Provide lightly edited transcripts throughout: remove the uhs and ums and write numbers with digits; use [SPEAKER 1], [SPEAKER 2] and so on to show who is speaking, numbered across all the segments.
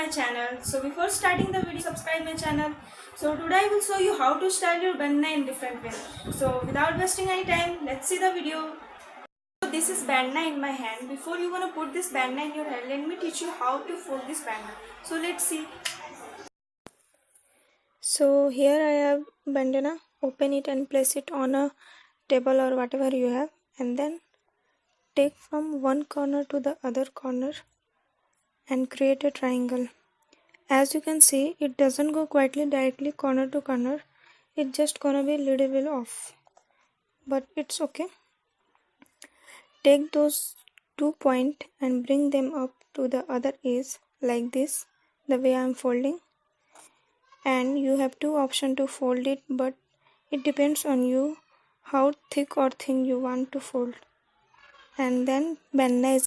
[SPEAKER 1] my channel. So before starting the video, subscribe my channel. So today I will show you how to style your bandana in different ways. So without wasting any time, let's see the video. So this is bandana in my hand. Before you want to put this bandana in your hand, let me teach you how to fold this bandana. So let's see. So here I have bandana. Open it and place it on a table or whatever you have, and then take from one corner to the other corner and create a triangle. As you can see, it doesn't go quietly directly corner to corner. It's just gonna be a little bit off, but it's okay. Take those 2 points and bring them up to the other edge like this, the way I'm folding. And you have two options to fold it, but it depends on you how thick or thin you want to fold. And then bandana is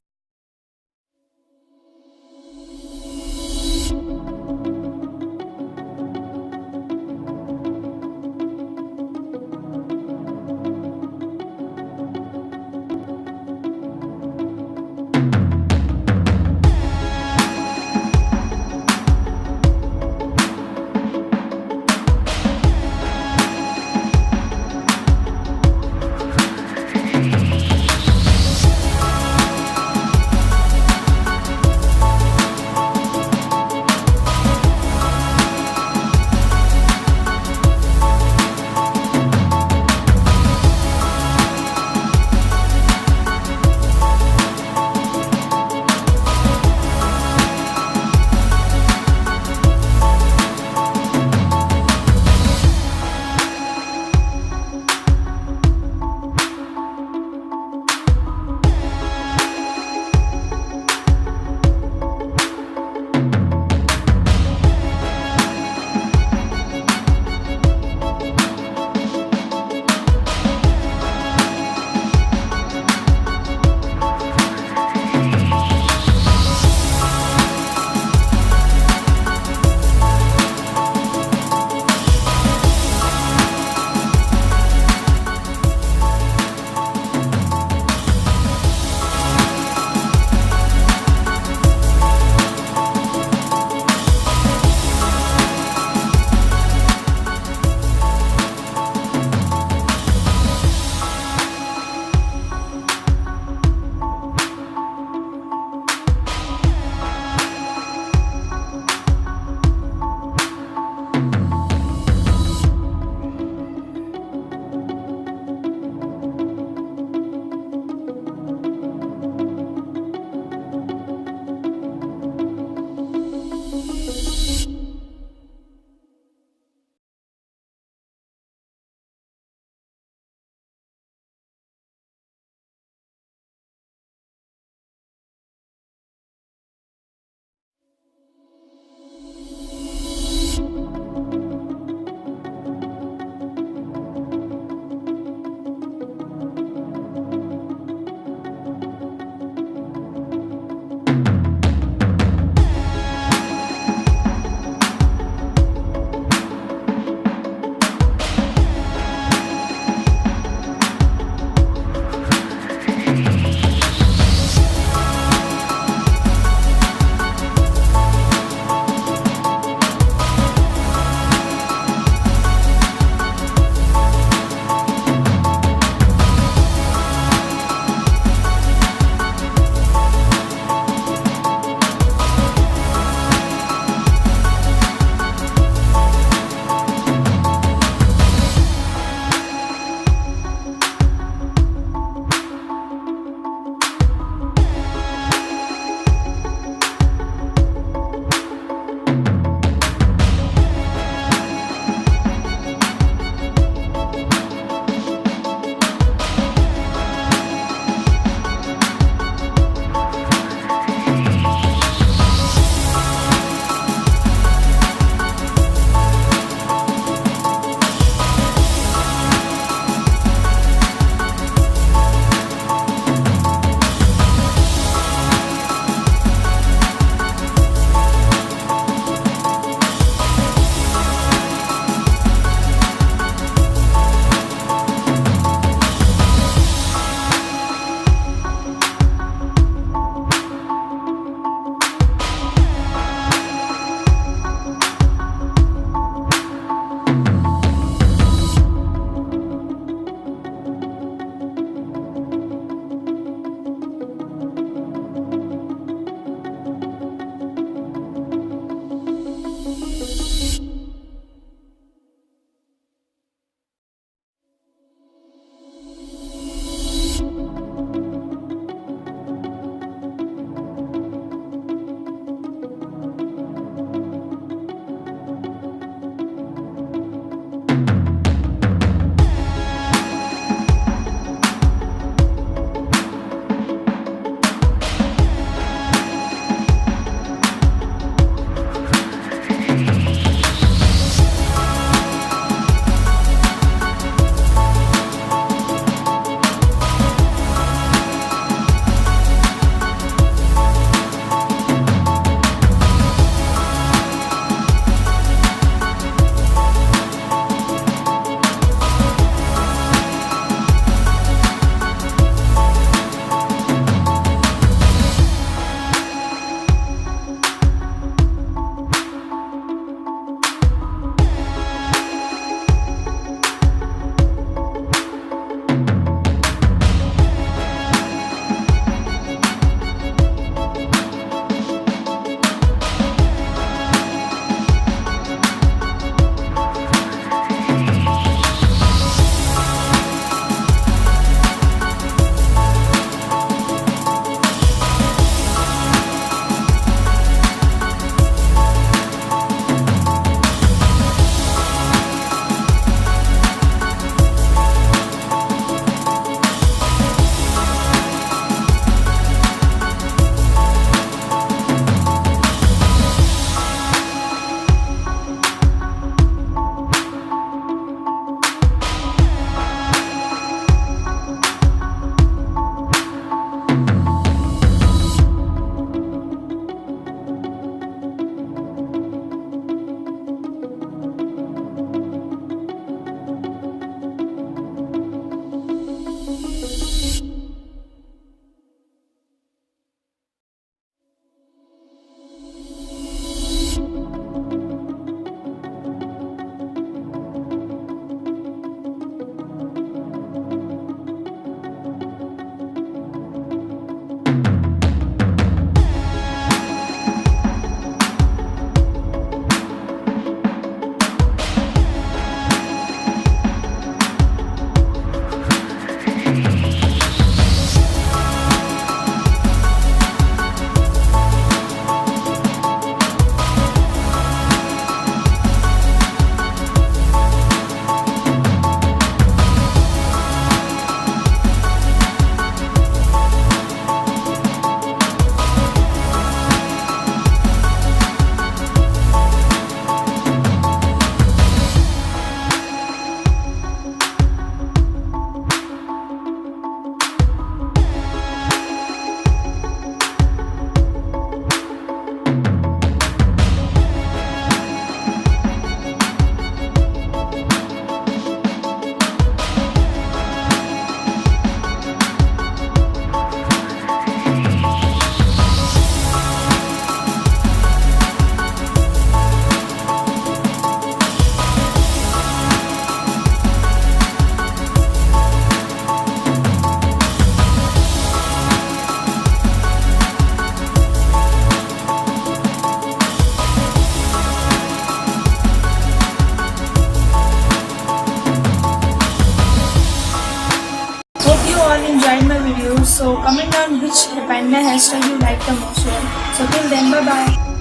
[SPEAKER 1] So comment down which bandana hairstyle you like the most here. So till then, bye bye.